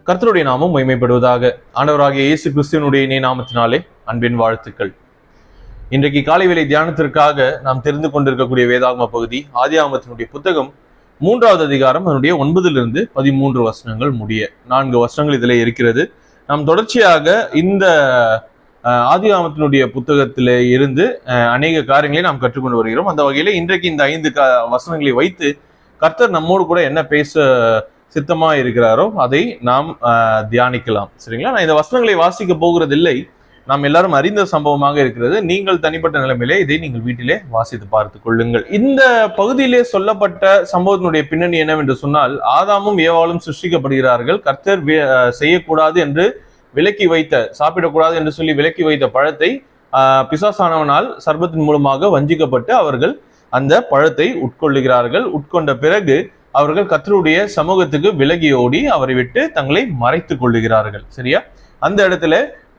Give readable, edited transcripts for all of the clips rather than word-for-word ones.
கர்த்தருடைய நாமம் மகிமைப்படுவதாக. ஆண்டவராகிய இயேசு கிறிஸ்துவினுடைய இணைய நாமத்தினாலே அன்பின் வாழ்த்துக்கள். இன்றைக்கு காலை வேளை தியானத்திற்காக நாம் தெரிந்து கொண்டிருக்கக்கூடிய வேதாகம பகுதி ஆதியாகமத்தினுடைய புத்தகம் 3வது அதிகாரம், அதனுடைய 9 to 13 வசனங்கள் முடிய 4 வசனங்கள் இதில் இருக்கிறது. நாம் தொடர்ச்சியாக இந்த ஆதியாகமத்தினுடைய புத்தகத்திலே இருந்து அநேக காரியங்களை நாம் கற்றுக்கொண்டு வருகிறோம். அந்த வகையில இன்றைக்கு இந்த 5 வசனங்களை வைத்து கர்த்தர் நம்மோடு கூட என்ன பேச சித்தமா இருக்கிறாரோ அதை நாம் தியானிக்கலாம். சரிங்களா? நான் இந்த வசனங்களை வாசிக்க போகிறதில்லை. நாம் எல்லாரும் அறிந்த சம்பவமாக இருக்கிறது. நீங்கள் தனிப்பட்ட நிலைமையிலே இதை நீங்கள் வீட்டிலே வாசித்து பார்த்துக் கொள்ளுங்கள். இந்த பகுதியிலே சொல்லப்பட்ட சம்பவத்தினுடைய பின்னணி என்னவென்று சொன்னால், ஆதாமும் ஏவாளும் சிருஷ்டிக்கப்படுகிறார்கள். கர்த்தர் செய்யக்கூடாது என்று விலக்கி வைத்த, சாப்பிடக்கூடாது என்று சொல்லி விலக்கி வைத்த பழத்தை பிசாசானவனால் சர்பத்தின் மூலமாக வஞ்சிக்கப்பட்டு அவர்கள் அந்த பழத்தை உட்கொள்ளுகிறார்கள். உட்கொண்ட பிறகு அவர்கள் கர்த்தருடைய சமூகத்துக்கு விலகி ஓடி அவரை விட்டு தங்களை மறைத்துக் கொள்ளுகிறார்கள். சரியா? அந்த இடத்துல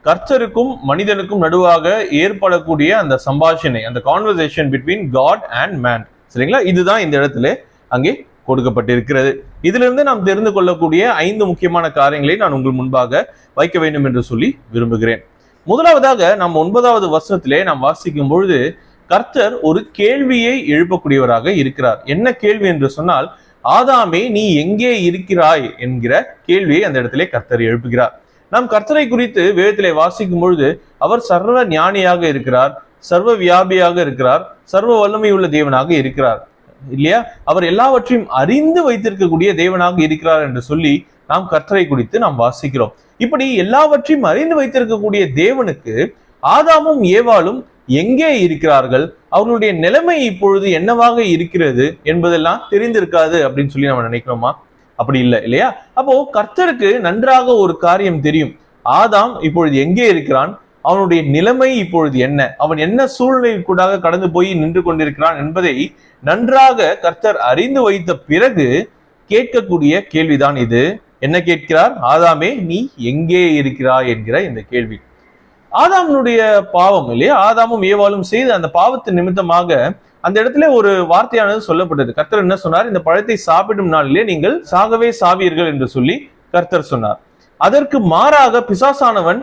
கர்த்தருக்கும் மனிதனுக்கும் நடுவாக ஏற்படக்கூடிய அந்த சம்பாஷணை, அந்த conversation between God and man, சரிங்களா, இதுதான் இந்த இடத்துல அங்கே கொடுக்கப்பட்டிருக்கிறது. இதிலிருந்து நாம் தெரிந்து கொள்ளக்கூடிய 5 முக்கியமான காரியங்களை நான் உங்கள் முன்பாக வைக்க வேண்டும் என்று சொல்லி விரும்புகிறேன். முதலாவதாக நாம் 9வது வசனத்திலே நாம் வாசிக்கும் பொழுது கர்த்தர் ஒரு கேள்வியை எழுப்பக்கூடியவராக இருக்கிறார். என்ன கேள்வி என்று சொன்னால், ஆதாமே நீ எங்கே இருக்கிறாய் என்கிற கேள்வியை அந்த இடத்திலே கர்த்தர் எழுப்புகிறார். நாம் கர்த்தரை குறித்து வேதத்திலே வாசிக்கும் பொழுது அவர் சர்வ ஞானியாக இருக்கிறார், சர்வ வியாபியாக இருக்கிறார், சர்வ வல்லமை உள்ள தேவனாக இருக்கிறார், இல்லையா? அவர் எல்லாவற்றையும் அறிந்து வைத்திருக்கக்கூடிய தேவனாக இருக்கிறார் என்று சொல்லி நாம் கர்த்தரை குறித்து நாம் வாசிக்கிறோம். இப்படி எல்லாவற்றையும் அறிந்து வைத்திருக்கக்கூடிய தேவனுக்கு ஆதாமும் ஏவாளும் எங்கே இருக்கிறார்கள், அவர்களுடைய நிலைமை இப்பொழுது என்னவாக இருக்கிறது என்பதெல்லாம் தெரிந்திருக்காது அப்படின்னு சொல்லி நம்ம நினைக்கிறோமா? அப்படி இல்லை, இல்லையா? அப்போ கர்த்தருக்கு நன்றாக ஒரு காரியம் தெரியும். ஆதாம் இப்பொழுது எங்கே இருக்கிறான், அவனுடைய நிலைமை இப்பொழுது என்ன, அவன் என்ன சூழ்நிலை கூட கடந்து போய் நின்று கொண்டிருக்கிறான் என்பதை நன்றாக கர்த்தர் அறிந்து வைத்த பிறகு கேட்கக்கூடிய கேள்விதான் இது. என்ன கேட்கிறார்? ஆதாமே நீ எங்கே இருக்கிறாய் என்கிற இந்த கேள்வி. ஆதாமுடைய பாவம், இல்லையா, ஆதாமும் ஏவாளும் செய்த அந்த பாவத்தின் நிமித்தமாக அந்த இடத்துல ஒரு வார்த்தையானது சொல்லப்பட்டது. கர்த்தர் என்ன சொன்னார்? இந்த பழத்தை சாப்பிடும் நாளிலே நீங்கள் சாகவே சாவீர்கள் என்று சொல்லி கர்த்தர் சொன்னார். அதற்கு மாறாக பிசாசானவன்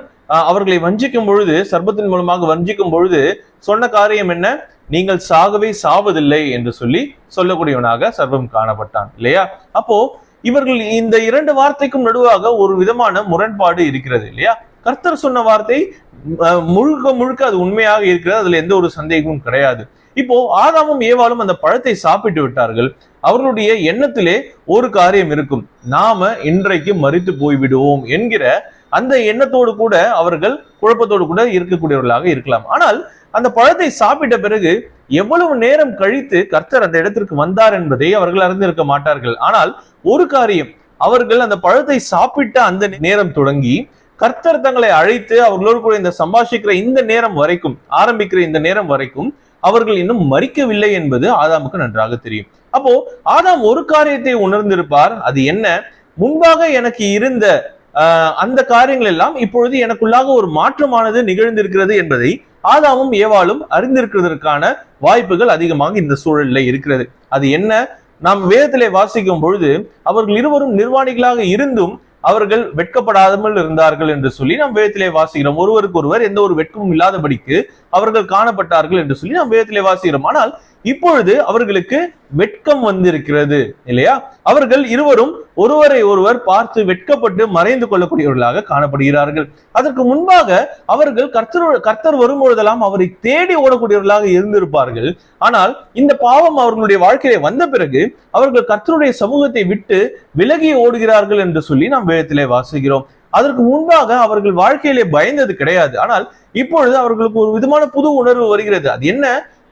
அவர்களை வஞ்சிக்கும் பொழுது, சர்பத்தின் மூலமாக வஞ்சிக்கும் பொழுது சொன்ன காரியம் என்ன? நீங்கள் சாகவே சாவதில்லை என்று சொல்லி சொல்லக்கூடியவனாக சர்பம் காணப்பட்டான், இல்லையா? அப்போ இவர்கள் இந்த 2 வார்த்தைக்கும் நடுவாக ஒரு விதமான முரண்பாடு இருக்கிறது, இல்லையா? கர்த்தர் சொன்ன வார்த்தை முழுக்க முழுக்க அது உண்மையாக இருக்கிறது, அதுல எந்த ஒரு சந்தேகமும் கிடையாது. இப்போ ஆதாமும் ஏவாளும் அந்த பழத்தை சாப்பிட்டு விட்டார்கள். அவர்களுடைய எண்ணத்திலே ஒரு காரியம் இருக்கும், நாம இன்றைக்கு மரித்து போய்விடுவோம் என்கிற அந்த எண்ணத்தோடு கூட அவர்கள் குழப்பத்தோடு கூட இருக்கக்கூடியவர்களாக இருக்கலாம். ஆனால் அந்த பழத்தை சாப்பிட்ட பிறகு எவ்வளவு நேரம் கழித்து கர்த்தர் அந்த இடத்திற்கு வந்தார் என்பதை அவர்கள் அறிந்திருக்க மாட்டார்கள். ஆனால் ஒரு காரியம், அவர்கள் அந்த பழத்தை சாப்பிட்ட அந்த நேரம் தொடங்கி கர்த்தர் தங்களை அழைத்து அவர்களோடு கூட இந்த சம்பாஷிக்கிற இந்த நேரம் வரைக்கும், ஆரம்பிக்கிற இந்த நேரம் வரைக்கும் அவர்கள் இன்னும் மரிக்கவில்லை என்பது ஆதாமுக்கு நன்றாக தெரியும். அப்போ ஆதாம் ஒரு காரியத்தை உணர்ந்திருப்பார். அது என்ன? முன்பாக எனக்கு இருந்த அந்த காரியங்கள் எல்லாம் இப்பொழுது எனக்குள்ளாக ஒரு மாற்றமானது நிகழ்ந்திருக்கிறது என்பதை ஆதாமும் ஏவாளும் அறிந்திருக்கிறதற்கான வாய்ப்புகள் அதிகமாக இந்த சூழலில் இருக்கிறது. அது என்ன? நாம் வேதத்திலே வாசிக்கும் பொழுது அவர்கள் இருவரும் நிர்வாணிகளாக இருந்தும் அவர்கள் வெட்கப்படாமல் இருந்தார்கள் என்று சொல்லி நாம் வேதத்திலே வாசிக்கிறோம். ஒருவருக்கு ஒருவர் எந்த ஒரு வெட்கமும் இல்லாதபடிக்கு அவர்கள் காணப்பட்டார்கள் என்று சொல்லி நாம் வேதத்திலே வாசிக்கிறோம். ஆனால் இப்பொழுது அவர்களுக்கு வெட்கம் வந்திருக்கிறது, இல்லையா? அவர்கள் இருவரும் ஒருவரை ஒருவர் பார்த்து வெட்கப்பட்டு மறைந்து கொள்ளக்கூடியவர்களாக காணப்படுகிறார்கள். அதற்கு முன்பாக அவர்கள் கர்த்தர் வரும்பொழுதெல்லாம் அவரை தேடி ஓடக்கூடியவர்களாக இருந்திருப்பார்கள். ஆனால் இந்த பாவம் அவர்களுடைய வாழ்க்கையிலே வந்த பிறகு அவர்கள் கர்த்தருடைய சமூகத்தை விட்டு விலகி ஓடுகிறார்கள் என்று சொல்லி நாம் வேதத்திலே வாசிக்கிறோம். அதற்கு முன்பாக அவர்கள் வாழ்க்கையிலே பயந்தது கிடையாது. ஆனால் இப்பொழுது அவர்களுக்கு ஒரு விதமான புது உணர்வு வருகிறது. அது என்ன?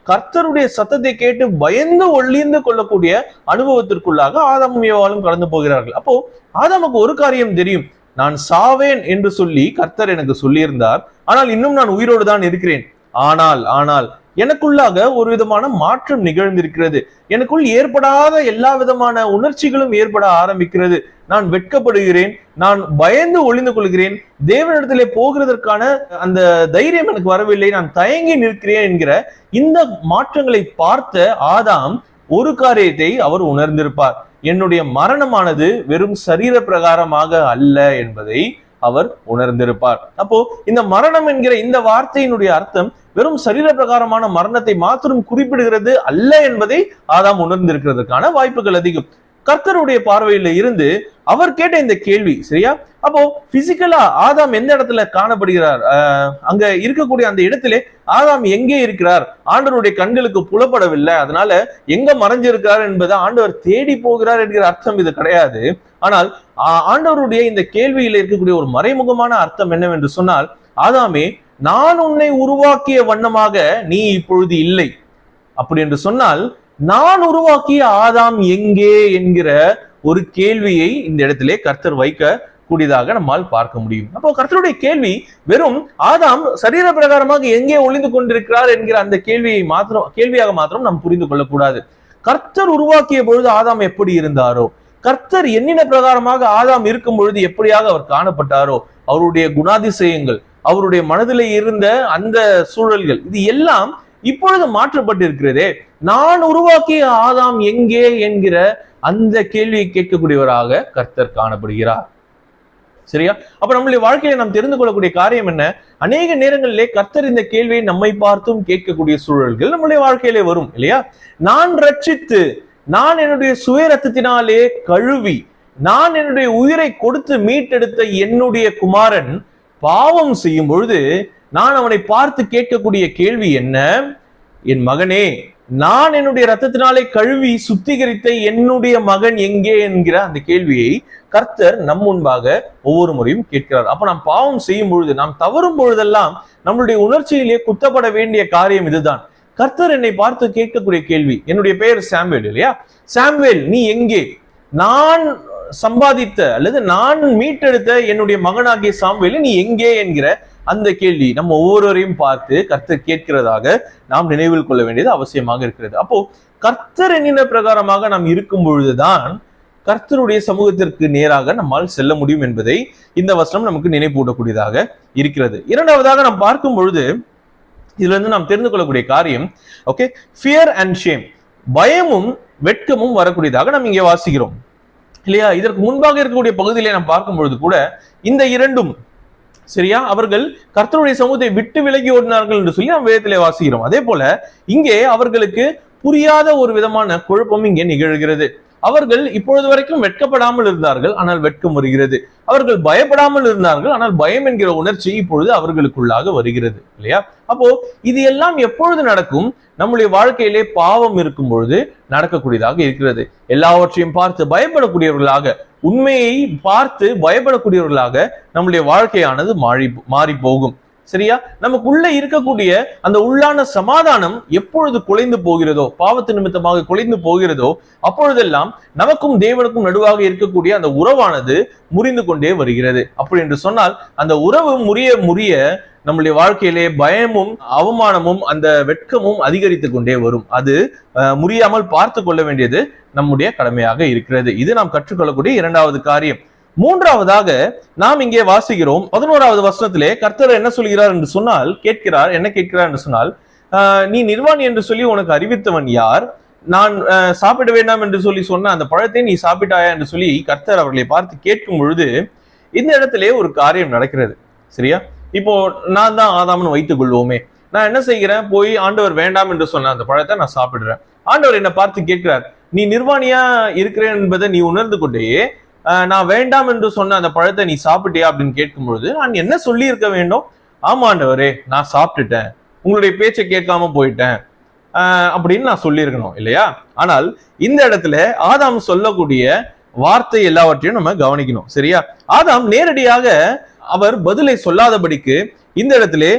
கர்த்தருடைய சத்தத்தை கேட்டு பயந்து ஒளிந்து கொள்ளக்கூடிய அனுபவத்திற்குள்ளாக ஆதாமும் ஏவாளும் கடந்து போகிறார்கள். அப்போ ஆதாமுக்கு ஒரு காரியம் தெரியும், நான் சாவேன் என்று சொல்லி கர்த்தர் எனக்கு சொல்லியிருந்தார், ஆனால் இன்னும் நான் உயிரோடு தான் இருக்கிறேன். ஆனால் எனக்குள்ளாக ஒரு விதமான மாற்றம் நிகழ்ந்திருக்கிறது. எனக்குள் ஏற்படாத எல்லா விதமான உணர்ச்சிகளும் ஏற்பட ஆரம்பிக்கிறது. நான் வெட்கப்படுகிறேன், நான் பயந்து ஒளிந்து கொள்கிறேன், தேவனிடத்திலே போகிறதற்கான அந்த தைரியம் எனக்கு வரவில்லை, நான் தயங்கி நிற்கிறேன் என்கிற இந்த மாற்றங்களை பார்த்த ஆதாம் ஒரு காரியத்தை அவர் உணர்ந்திருப்பார். என்னுடைய மரணமானது வெறும் சரீர பிரகாரமாக அல்ல என்பதை அவர் உணர்ந்திருப்பார். அப்போ இந்த மரணம் என்கிற இந்த வார்த்தையினுடைய அர்த்தம் வெறும் சரீர பிரகாரமான மரணத்தை மாத்திரம் குறிப்பிடுகிறது அல்ல என்பதை ஆதாம் உணர்ந்திருக்கிறதுக்கான வாய்ப்புகள் அதிகம். கர்த்தருடைய பார்வையில இருந்து அவர் கேட்ட இந்த கேள்வி, சரியா? அப்போ பிசிக்கலா ஆதாம் எந்த இடத்துல காணப்படுகிறார்? அங்க இருக்கக்கூடிய அந்த இடத்திலே ஆதாம் எங்கே இருக்கிறார்? ஆண்டவருடைய கண்களுக்கு புலப்படவில்லை. அதனால எங்க மறைஞ்சிருக்கிறார் என்பதை ஆண்டவர் தேடி போகிறார் என்கிற அர்த்தம் இது கிடையாது. ஆனால் ஆண்டவருடைய இந்த கேள்வியில் இருக்கக்கூடிய ஒரு மறைமுகமான அர்த்தம் என்னவென்று சொன்னால், ஆதாமே, நான் உன்னை உருவாக்கிய வண்ணமாக நீ இப்பொழுது இல்லை. அப்படி என்று சொன்னால், நான் உருவாக்கிய ஆதாம் எங்கே என்கிற ஒரு கேள்வியை இந்த இடத்திலே கர்த்தர் வைக்க கூடியதாக நம்மால் பார்க்க முடியும். அப்போ கர்த்தருடைய கேள்வி வெறும் ஆதாம் சரீர பிரகாரமாக எங்கே ஒளிந்து கொண்டிருக்கிறார் என்கிற அந்த கேள்வியாக மாத்திரம் நாம் புரிந்து கொள்ளக்கூடாது. கர்த்தர் உருவாக்கிய பொழுது ஆதாம் எப்படி இருந்தாரோ, கர்த்தர் எண்ணின பிரகாரமாக ஆதாம் இருக்கும் பொழுது எப்படியாக அவர் காணப்பட்டாரோ, அவருடைய குணாதிசயங்கள், அவருடைய மனதிலே இருந்த அந்த சூழல்கள், இது எல்லாம் இப்பொழுது மாற்றப்பட்டிருக்கிறதே. நான் உருவாக்கிய ஆதாம் எங்கே என்கிற அந்த கேள்வியை கேட்கக்கூடியவராக கர்த்தர் காணப்படுகிறார். சரியா? அப்ப நம்மளுடைய வாழ்க்கையில நாம் தெரிந்து கொள்ளக்கூடிய காரியம் என்ன? அநேக நேரங்களிலே கர்த்தர் இந்த கேள்வியை நம்மை பார்த்தும் கேட்கக்கூடிய சூழல்கள் நம்மளுடைய வாழ்க்கையிலே வரும் இல்லையா? நான் ரட்சித்து, நான் என்னுடைய சுய ரத்தத்தினாலே கழுவி, நான் என்னுடைய உயிரை கொடுத்து மீட்டெடுத்த என்னுடைய குமாரன் பாவம் செய்யும் பொழுது நான் அவனை பார்த்து கேட்கக்கூடிய கேள்வி என்ன? என் மகனே, நான் என்னுடைய ரத்தத்தினாலே கழுவி சுத்திகரித்த என்னுடைய மகன் எங்கே என்கிற அந்த கேள்வியை கர்த்தர் நம் முன்பாக ஒவ்வொரு முறையும் கேட்கிறார். அப்ப நாம் பாவம் செய்யும் பொழுது, நாம் தவறும் பொழுதெல்லாம் நம்மளுடைய உணர்ச்சியிலே குத்தப்பட வேண்டிய காரியம் இதுதான். கர்த்தர் என்னை பார்த்து கேட்கக்கூடிய கேள்வி, என்னுடைய பெயர் சாம்வேல் இல்லையா? சாம்வேல், நீ எங்கே? நான் சம்பாதித்த அல்லது நான் மீட்டெடுத்த என்னுடைய மகனாகிய சாம்வேல் நீ எங்கே என்கிற அந்த கேள்வி நம்ம ஒவ்வொருவரையும் பார்த்து கர்த்தர் கேட்கிறதாக நாம் நினைவில் கொள்ள வேண்டியது அவசியமாக இருக்கிறது. அப்போ கர்த்தர் எண்ணின பிரகாரமாக நாம் இருக்கும் பொழுதுதான் கர்த்தருடைய சமூகத்திற்கு நேராக நம்மால் செல்ல முடியும் என்பதை இந்த வசனம் நமக்கு நினைப்பூட்டக்கூடியதாக இருக்கிறது. இரண்டாவதாக நாம் பார்க்கும் பொழுது இதுல இருந்து நாம் தெரிந்து கொள்ளக்கூடிய காரியம், ஓகே, ஃபியர் அண்ட் ஷேம், பயமும் வெட்கமும் வரக்கூடியதாக நாம் இங்கே வாசிக்கிறோம் இல்லையா? இதற்கு முன்பாக இருக்கக்கூடிய பகுதியிலே நாம் பார்க்கும் பொழுது கூட இந்த இரண்டும், சரியா, அவர்கள் கர்த்தருடைய சமூகத்தை விட்டு விலகி ஓடினார்கள் என்று சொல்லி நாம் வேதத்திலே வாசிக்கிறோம். அதே போல இங்கே அவர்களுக்கு புரியாத ஒரு விதமான குழப்பம் இங்கே நிகழ்கிறது. அவர்கள் இப்பொழுது வரைக்கும் வெட்கப்படாமல் இருந்தார்கள், ஆனால் வெட்கம் வருகிறது. அவர்கள் பயப்படாமல் இருந்தார்கள், ஆனால் பயம் என்கிற உணர்ச்சி இப்பொழுது அவர்களுக்குள்ளாக வருகிறது இல்லையா? அப்போ இது எல்லாம் எப்பொழுது நடக்கும்? நம்முடைய வாழ்க்கையிலே பாவம் இருக்கும் பொழுது நடக்கக்கூடியதாக இருக்கிறது. எல்லாவற்றையும் பார்த்து பயப்படக்கூடியவர்களாக, உண்மையை பார்த்து பயப்படக்கூடியவர்களாக நம்முடைய வாழ்க்கையானது மாறி போகும். சரியா? நமக்குள்ள இருக்கக்கூடிய அந்த உள்ளான சமாதானம் எப்பொழுது குலைந்து போகிறதோ, பாவத்து நிமித்தமாக குலைந்து போகிறதோ, அப்பொழுதெல்லாம் நமக்கும் தேவனுக்கும் நடுவாக இருக்கக்கூடிய அந்த உறவானது முறிந்து கொண்டே வருகிறது. அப்படி என்று சொன்னால் அந்த உறவு முறிய நம்முடைய வாழ்க்கையிலே பயமும் அவமானமும் அந்த வெட்கமும் அதிகரித்து கொண்டே வரும். அது முறியாமல் பார்த்து கொள்ள வேண்டியது நம்முடைய கடமையாக இருக்கிறது. இது நாம் கற்றுக்கொள்ளக்கூடிய இரண்டாவது காரியம். மூன்றாவதாக நாம் இங்கே வாசிக்கிறோம் 11வது வசனத்திலே கர்த்தர் என்ன சொல்கிறார் என்று சொன்னால், என்ன கேட்கிறார் என்று சொன்னால், நீ நிர்வாணி என்று சொல்லி உனக்கு அறிவித்தவன் யார்? நான் சாப்பிட வேண்டாம் என்று சொல்லி சொன்ன அந்த பழத்தை நீ சாப்பிட்டாயா என்று சொல்லி கர்த்தர் அவர்களை பார்த்து கேட்கும் பொழுது இந்த இடத்திலே ஒரு காரியம் நடக்கிறது. சரியா? இப்போ நான் தான் ஆதாம்னு வைத்துக் கொள்வோமே, நான் என்ன செய்கிறேன்? போய் ஆண்டவர் வேண்டாம் என்று சொன்ன அந்த பழத்தை நான் சாப்பிடுறேன். ஆண்டவர் என்னை பார்த்து கேட்கிறார், நீ நிர்வாணியா இருக்கிறேன் என்பதை நீ உணர்ந்து கொண்டே நான் வேண்டாம் என்று சொன்ன அந்த பழத்தை நீ சாப்பிட்டியா அப்படின்னு கேட்கும் பொழுது நான் என்ன சொல்லி இருக்க வேண்டும்? ஆமா ஆண்டவரே, நான் சாப்பிட்டுட்டேன், உங்களுடைய பேச்சை கேட்காம போயிட்டேன் அப்படின்னு நான் சொல்லியிருக்கணும் இல்லையா? ஆனால் இந்த இடத்துல ஆதாம் சொல்லக்கூடிய வார்த்தை எல்லாவற்றையும் நம்ம கவனிக்கணும். சரியா? ஆதாம் நேரடியாக அவர் பதிலை சொல்லாதபடிக்கு இந்த இடத்திலே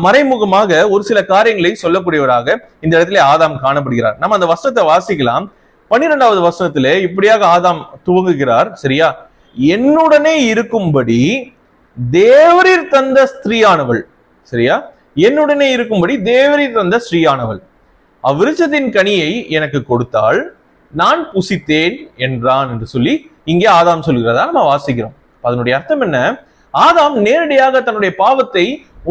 மறைமுகமாக ஒரு சில காரியங்களை சொல்லக்கூடியவராக இந்த இடத்திலே ஆதாம் காணப்படுகிறார். நம்ம அந்த வசனத்தை வாசிக்கலாம். 12வது வசனத்திலே இப்படியாக ஆதாம் துவங்குகிறார். சரியா? என்னுடனே இருக்கும்படி தேவரீர் தந்த ஸ்திரீயானவள், சரியா, என்னுடனே இருக்கும்படி தேவரீர் தந்த ஸ்திரீயானவள் அவ்விருட்சத்தின் கனியை எனக்கு கொடுத்தாள், நான் புசித்தேன் என்றான் என்று சொல்லி இங்கே ஆதாம் சொல்கிறதா நம்ம வாசிக்கிறோம். அதனுடைய அர்த்தம் என்ன? ஆதாம் நேரடியாக தன்னுடைய பாவத்தை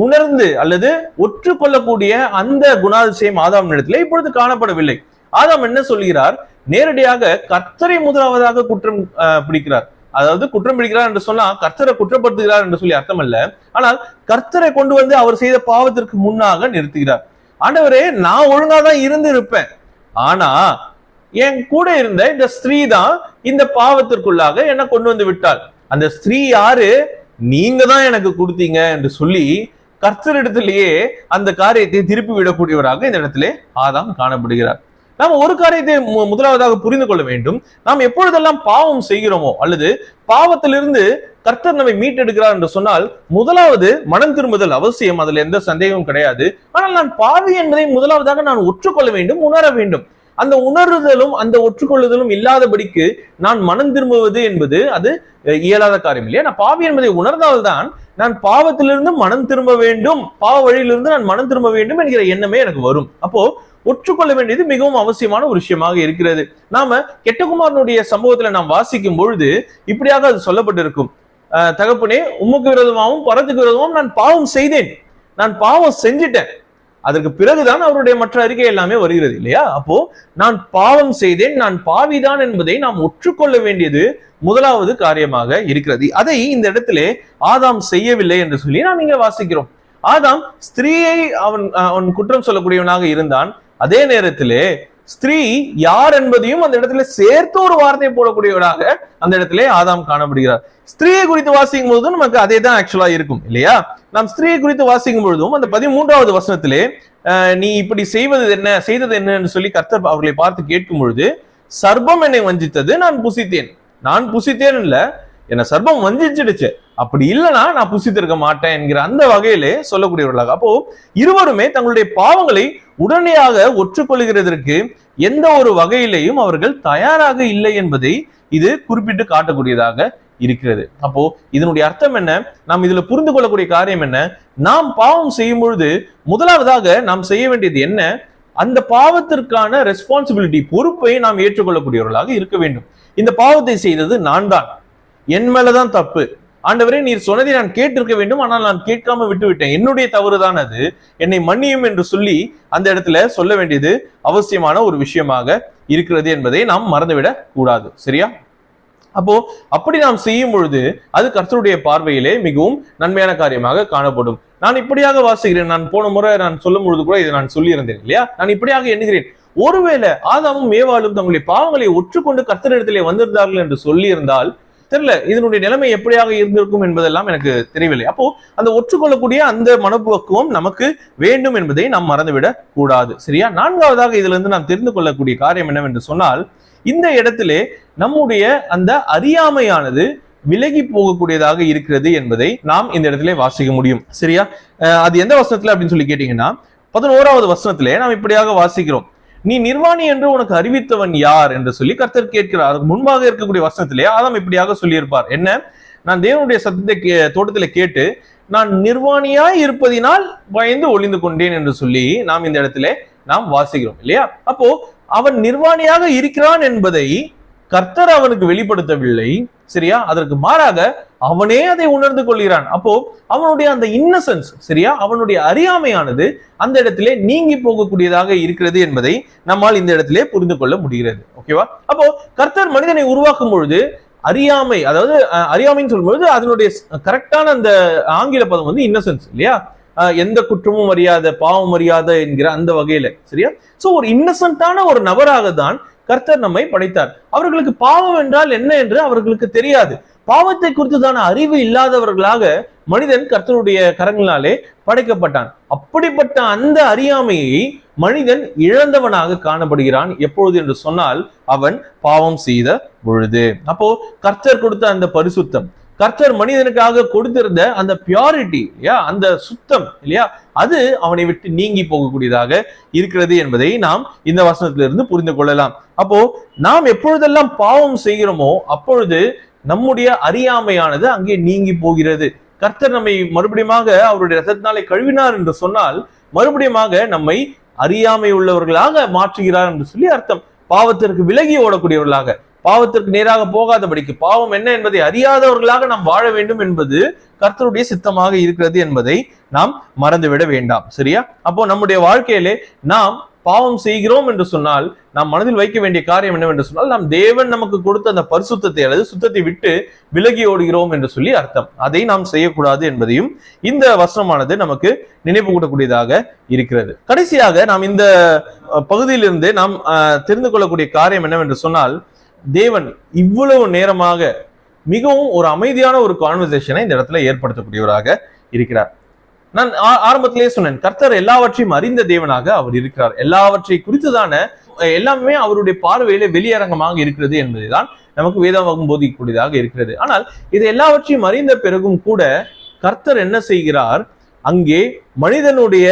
உணர்ந்து அல்லது ஒற்றுக்கொள்ளக்கூடிய அந்த குணாதிசயம் ஆதாம் இடத்திலே இப்பொழுது காணப்படவில்லை. ஆதாம் என்ன சொல்கிறார்? நேரடியாக கர்த்தரை முதலாவதாக குற்றம் பிடிக்கிறார். அதாவது குற்றம் பிடிக்கிறார் என்று சொன்னா கர்த்தரை குற்றப்படுத்துகிறார் என்று சொல்லி அர்த்தம் அல்ல. ஆனால் கர்த்தரை கொண்டு வந்து அவர் செய்த பாவத்திற்கு முன்னாக நிறுத்துகிறார். ஆண்டவரே, நான் ஒழுங்காதான் இருந்து இருப்பேன், ஆனா என் கூட இருந்த இந்த ஸ்திரீ தான் இந்த பாவத்திற்குள்ளாக என்ன கொண்டு வந்து விட்டாள். அந்த ஸ்திரீ யாரு? நீங்க தான் எனக்கு கொடுத்தீங்க என்று சொல்லி கர்த்தரிடத்திலேயே அந்த காரியத்தை திருப்பி விடக்கூடியவராக இந்த இடத்திலே ஆதாம் காணப்படுகிறார். நாம் ஒரு காரியத்தை முதலாவதாக புரிந்து கொள்ள வேண்டும். நாம் எப்பொழுதெல்லாம் பாவம் செய்கிறோமோ அல்லது பாவத்திலிருந்து கர்த்தர் நம்மை மீட்டெடுக்கிறார் என்று சொன்னால் முதலாவது மனம் திரும்புதல் அவசியம், அதுல எந்த சந்தேகமும் கிடையாது. ஆனால் நான் பாவி என்பதை முதலாவதாக நான் ஒற்றுக்கொள்ள வேண்டும், உணர வேண்டும். அந்த உணர்தலும் அந்த ஒற்றுக்கொள்ளுதலும் இல்லாதபடிக்கு நான் மனம் திரும்புவது என்பது அது இயலாத காரியம் இல்லையா? நான் பாவி என்பதை உணர்ந்தால்தான் நான் பாவத்திலிருந்து மனம் திரும்ப வேண்டும், பாவ வழியிலிருந்து நான் மனம் திரும்ப வேண்டும் என்கிற எண்ணமே எனக்கு வரும். அப்போ ஒற்றுக்கொள்ள வேண்டியது மிகவும் அவசியமான ஒரு விஷயமாக இருக்கிறது. நாம கெட்டகுமாரனுடைய சம்பவத்துல நாம் வாசிக்கும் பொழுது இப்படியாக அது சொல்லப்பட்டிருக்கும். தகப்பனே, உமக்கு விரோதமாகவும் பரத்துக்கு விரோதமாகவும் நான் பாவம் செய்தேன், நான் பாவம் செஞ்சிட்டேன். அதற்கு பிறகுதான் அவருடைய மற்ற அறிக்கை எல்லாமே வருகிறது இல்லையா? அப்போ நான் பாவம் செய்தேன், நான் பாவிதான் என்பதை நாம் ஒற்றுக்கொள்ள வேண்டியது முதலாவது காரியமாக இருக்கிறது. அதை இந்த இடத்திலே ஆதாம் செய்யவில்லை என்று சொல்லி நாம் இங்க வாசிக்கிறோம். ஆதாம் ஸ்திரீயை அவன் குற்றம் சொல்லக்கூடியவனாக இருந்தான். அதே நேரத்திலே ஸ்திரீ யார் என்பதையும் அந்த இடத்துல சேர்த்து ஒரு வார்த்தை போடக்கூடியவராக அந்த இடத்திலே ஆதாம் காணப்படுகிறார். ஸ்திரீயை குறித்து வாசிக்கும் போதும் நமக்கு அதே தான் ஆக்சுவலா இருக்கும் இல்லையா? நாம் ஸ்திரீயை குறித்து வாசிக்கும் பொழுதும் அந்த 13வது வசனத்திலே நீ இப்படி செய்தது என்ன சொல்லி கர்த்தர் அவர்களை பார்த்து கேட்கும் பொழுது, சர்ப்பம் என்னை வஞ்சித்தது, நான் புசித்தேன் இல்ல, என்ன சர்ப்பம் வஞ்சிச்சிடுச்சு, அப்படி இல்லைன்னா நான் புசித்திருக்க மாட்டேன் என்கிற அந்த வகையிலே சொல்லக்கூடியவர்களாக. அப்போ இருவருமே தங்களுடைய பாவங்களை உடனடியாக ஒற்றுக்கொள்கிறதற்கு எந்த ஒரு வகையிலையும் அவர்கள் தயாராக இல்லை என்பதை இது குறிப்பிட்டு காட்டக்கூடியதாக இருக்கிறது. அப்போ இதனுடைய அர்த்தம் என்ன? நாம் இதுல புரிந்து கொள்ளக்கூடிய காரியம் என்ன? நாம் பாவம் செய்யும் பொழுது முதலாவதாக நாம் செய்ய வேண்டியது என்ன? அந்த பாவத்திற்கான ரெஸ்பான்சிபிலிட்டி, பொறுப்பை நாம் ஏற்றுக்கொள்ளக்கூடியவர்களாக இருக்க வேண்டும். இந்த பாவத்தை செய்தது நான் தான், என் மேலதான் தப்பு, ஆண்டவரே நீர் சொன்னதை நான் கேட்டிருக்க வேண்டும், ஆனால் நான் கேட்காம விட்டு விட்டேன், என்னுடைய தவறுதான் அது, என்னை மன்னியும் என்று சொல்லி அந்த இடத்துல சொல்ல வேண்டியது அவசியமான ஒரு விஷயமாக இருக்கிறது என்பதை நாம் மறந்துவிடக் கூடாது. சரியா? அப்போ அப்படி நாம் செய்யும் பொழுது அது கர்த்தருடைய பார்வையிலே மிகவும் நன்மையான காரியமாக காணப்படும். நான் இப்படியாக வாசிக்கிறேன், நான் போன முறை நான் சொல்லும் பொழுது கூட இதை நான் சொல்லியிருந்தேன் இல்லையா? நான் இப்படியாக எண்ணுகிறேன், ஒருவேளை ஆதாமும் ஏவாளும் தங்களுடைய பாவங்களை ஒற்றுக்கொண்டு கர்த்தரிடத்திலே வந்திருந்தார்கள் என்று சொல்லி இருந்தால் தெரியல, இதனுடைய நிலைமை எப்படியாக இருந்திருக்கும் என்பதெல்லாம் எனக்கு தெரியவில்லை. அப்போ அந்த ஒற்றுக்கொள்ளக்கூடிய அந்த மனப்பக்குவம் நமக்கு வேண்டும் என்பதை நாம் மறந்துவிடக் கூடாது. சரியா? நான்காவதாக இதுல இருந்து நாம் தெரிந்து கொள்ளக்கூடிய காரியம் என்னவென்று சொன்னால், இந்த இடத்திலே நம்முடைய அந்த அறியாமையானது விலகி போகக்கூடியதாக இருக்கிறது என்பதை நாம் இந்த இடத்திலே வாசிக்க முடியும். சரியா? அது எந்த வசனத்துல அப்படின்னு சொல்லி கேட்டீங்கன்னா 11வது வசனத்திலே நாம் இப்படியாக வாசிக்கிறோம், நீ நிர்வாணி என்று உனக்கு அறிவித்தவன் யார் என்று சொல்லி கர்த்தர் கேட்கிறார். அதுக்கு முன்பாக இருக்கக்கூடிய வசனத்திலே ஆதாம் இப்படியாக சொல்லியிருப்பார், என்ன? நான் தேவனுடைய சத்தத்தை தோட்டத்திலே கேட்டு நான் நிர்வாணியாய் இருப்பதினால் பயந்து ஒளிந்து கொண்டேன் என்று சொல்லி நாம் இந்த இடத்திலே நாம் வாசிக்கிறோம் இல்லையா? அப்போ அவன் நிர்வாணியாக இருக்கிறான் என்பதை கர்த்தர் அவனுக்கு வெளிப்படுத்தவில்லை. சரியா? அதற்கு மாறாக அவனே அதை உணர்ந்து கொள்கிறான். அப்போ அவனுடைய அந்த இன்னசென்ஸ், சரியா, அவனுடைய அறியாமையானது அந்த இடத்திலே நீங்கி போகக்கூடியதாக இருக்கிறது என்பதை நம்மால் இந்த இடத்திலே புரிந்து கொள்ள முடிகிறது. ஓகேவா? அப்போ கர்த்தர் மனிதனை உருவாக்கும் பொழுது அறியாமை, அதாவது அறியாமைன்னு சொல்லும்பொழுது அதனுடைய கரெக்டான அந்த ஆங்கில பதம் வந்து இன்னசென்ஸ் இல்லையா? எந்த குற்றமும் அறியாத, பாவம் அறியாத என்கிற அந்த வகையில. சரியா? சோ ஒரு இன்னசென்ட்டான ஒரு நபராக தான் கர்த்தர் நம்மை படைத்தார். அவர்களுக்கு பாவம் என்றால் என்ன என்று அவர்களுக்கு தெரியாது. பாவத்தை குறித்து தான அறிவு இல்லாதவர்களாக மனிதன் கர்த்தருடைய கரங்களினாலே படைக்கப்பட்டான். அப்படிப்பட்ட அந்த அறியாமையை மனிதன் இழந்தவனாக காணப்படுகிறான். எப்பொழுது என்று சொன்னால் அவன் பாவம் செய்த பொழுது. அப்போ கர்த்தர் கொடுத்த அந்த பரிசுத்தம், கர்த்தர் மனிதனுக்காக கொடுத்திருந்த அந்த பியூரிட்டி இல்லையா, அந்த சுத்தம் இல்லையா, அது அவனை விட்டு நீங்கி போகக்கூடியதாக இருக்கிறது என்பதை நாம் இந்த வசனத்திலிருந்து புரிந்து கொள்ளலாம். அப்போ நாம் எப்பொழுதெல்லாம் பாவம் செய்கிறோமோ அப்பொழுது நம்முடைய அறியாமையானது அங்கே நீங்கி போகிறது. கர்த்தர் நம்மை மறுபடியுமாக அவருடைய ரத்தத்தினாலே கழுவினார் என்று சொன்னால் மறுபடியுமாக நம்மை அறியாமை உள்ளவர்களாக மாற்றுகிறார் என்று சொல்லி அர்த்தம். பாவத்திற்கு விலகி ஓடக்கூடியவர்களாக, பாவத்திற்கு நேராக போகாதபடிக்கு, பாவம் என்ன என்பதை அறியாதவர்களாக நாம் வாழ வேண்டும் என்பது கர்த்தருடைய சித்தமாக இருக்கிறது என்பதை நாம் மறந்துவிட வேண்டாம். சரியா? அப்போ நம்முடைய வாழ்க்கையிலே நாம் பாவம் செய்கிறோம் என்று சொன்னால் நாம் மனதில் வைக்க வேண்டிய காரியம் என்னவென்று சொன்னால், நாம் தேவன் நமக்கு கொடுத்த அந்த பரிசுத்தத்தை அல்லது சுத்தத்தை விட்டு விலகி ஓடுகிறோம் என்று சொல்லி அர்த்தம். அதை நாம் செய்யக்கூடாது என்பதையும் இந்த வசனமானது நமக்கு நினைவு கூட்டக்கூடியதாக இருக்கிறது. கடைசியாக நாம் இந்த பகுதியிலிருந்து நாம் தெரிந்து கொள்ளக்கூடிய காரியம் என்னவென்று சொன்னால், தேவன் இவ்வளவு நேரமாக மிகவும் ஒரு அமைதியான ஒரு கான்வர்சேஷனை இந்த இடத்துல ஏற்படுத்தக்கூடியவராக இருக்கிறார். நான் ஆரம்பத்திலேயே சொன்னேன், கர்த்தர் எல்லாவற்றையும் அறிந்த தேவனாக அவர் இருக்கிறார். எல்லாவற்றை குறித்துதான எல்லாமே அவருடைய பார்வையில வெளியரங்கமாக இருக்கிறது என்பதுதான் நமக்கு வேதாகமம் போதிக்கக்கூடியதாக இருக்கிறது. ஆனால் இது எல்லாவற்றையும் அறிந்த பிறகும் கூட கர்த்தர் என்ன செய்கிறார், அங்கே மனிதனுடைய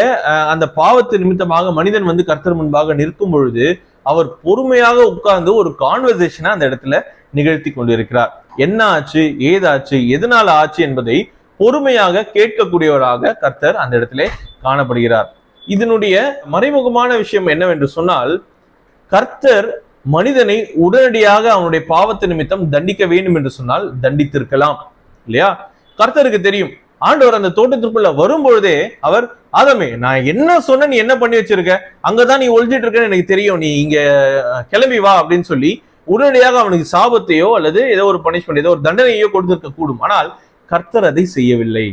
அந்த பாவத்து நிமித்தமாக மனிதன் கர்த்தர் முன்பாக நிற்கும் பொழுது அவர் பொறுமையாக உட்கார்ந்து ஒரு கான்வர்சேஷனை அந்த இடத்துல நிகழ்த்தி கொண்டிருக்கிறார். என்ன ஆச்சு, ஏதாச்சு, எதனால ஆச்சு என்பதை பொறுமையாக கேட்கக்கூடியவராக கர்த்தர் அந்த இடத்திலே காணப்படுகிறார். இதனுடைய மறைமுகமான விஷயம் என்னவென்று சொன்னால், கர்த்தர் மனிதனை உடனடியாக அவனுடைய பாவத்து நிமித்தம் தண்டிக்க வேண்டும் என்று சொன்னால் தண்டித்திருக்கலாம் இல்லையா? கர்த்தருக்கு தெரியும். ஆண்டவர் அந்த தோட்டத்திற்குள்ள வரும்பொழுதே அவர், ஆதாமே நான் என்ன சொன்ன, நீ என்ன பண்ணி வச்சிருக்க, அங்கதான் நீ ஒழிஞ்சிட்டு இருக்கன்னு எனக்கு தெரியும், நீ இங்க கிளம்பி வா அப்படின்னு சொல்லி உடனடியாக அவனுக்கு சாபத்தையோ அல்லது ஏதோ ஒரு பனிஷ்மெண்ட், ஏதோ ஒரு தண்டனையோ கொடுத்திருக்க கூடும். ஆனால் கர்த்தர் அதை செய்யவில்லை.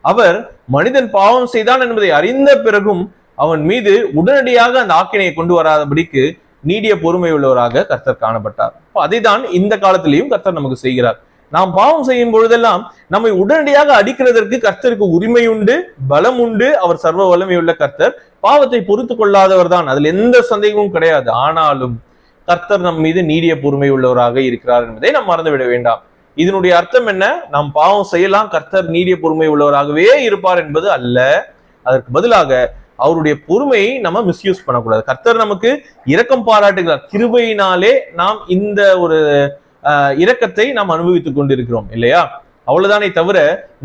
அவர் மனிதன் பாவம் செய்தான் என்பதை அறிந்த பிறகும் அவன் மீது உடனடியாக அந்த ஆக்கினையை கொண்டு வராதபடிக்கு நீடிய பொறுமை உள்ளவராக கர்த்தர் காணப்பட்டார். அதைதான் இந்த காலத்திலையும் கர்த்தர் நமக்கு செய்கிறார். நாம் பாவம் செய்யும் பொழுதெல்லாம் நம்மை உடனடியாக அடிக்கிறதற்கு கர்த்தருக்கு உரிமை உண்டு, பலம் உண்டு. அவர் சர்வ வல்லமையுள்ள கர்த்தர். பாவத்தை பொறுத்து கொள்ளாதவர் தான், அதுல எந்த சந்தேகமும் கிடையாது. ஆனாலும் கர்த்தர் நம் மீது நீடிய பொறுமை உள்ளவராக இருக்கிறார் என்பதை நாம் மறந்துவிட வேண்டாம். இதனுடைய அர்த்தம் என்ன? நாம் பாவம் செய்யலாம், கர்த்தர் நீடிய பொறுமை உள்ளவராகவே இருப்பார் என்பது அல்ல. அதற்கு பதிலாக அவருடைய பொறுமையை நம்ம மிஸ்யூஸ் பண்ணக்கூடாது. கர்த்தர் நமக்கு இரக்கம் பாராட்டுகிறார். கிருபையினாலே நாம் இந்த ஒரு இரக்கத்தை நாம் அனுபவித்துக் கொண்டிருக்கிறோம் இல்லையா? அவ்வளவுதானே தவிர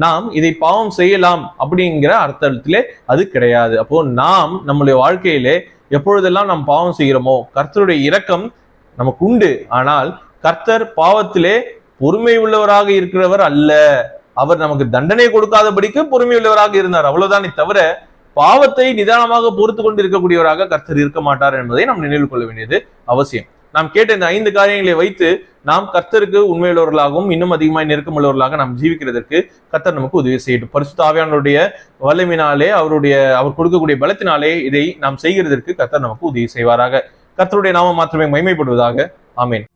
நாம் இதை பாவம் செய்யலாம் அப்படிங்கிற அர்த்தத்திலே அது கிடையாது. அப்போ நாம் நம்முடைய வாழ்க்கையிலே எப்பொழுதெல்லாம் நாம் பாவம் செய்கிறோமோ கர்த்தருடைய இரக்கம் நமக்கு உண்டு. ஆனால் கர்த்தர் பாவத்திலே பொறுமை உள்ளவராக இருக்கிறவர் அல்ல. அவர் நமக்கு தண்டனை கொடுக்காதபடிக்கு பொறுமை உள்ளவராக இருந்தார், அவ்வளவுதானே தவிர பாவத்தை நிதானமாக பொறுத்து கொண்டு இருக்கக்கூடியவராக கர்த்தர் இருக்க மாட்டார் என்பதை நாம் நினைவு கொள்ள வேண்டியது அவசியம். நாம் கேட்ட இந்த 5 காரியங்களை வைத்து நாம் கர்த்தருக்கு உண்மையுள்ளவர்களாகவும் இன்னும் அதிகமாய் நெருக்கமுள்ளவர்களாக நாம் ஜீவிக்கிறதற்கு கர்த்தர் நமக்கு உதவி செய்யட்டும். பரிசுத்த ஆவியானவருடைய வல்லமையினாலே அவர் கொடுக்கக்கூடிய பலத்தினாலே இதை நாம் செய்கிறதற்கு கர்த்தர் நமக்கு உதவி செய்வாராக. கர்த்தருடைய நாமம் மாத்திரமே மகிமைப்படுவதாக. ஆமென்.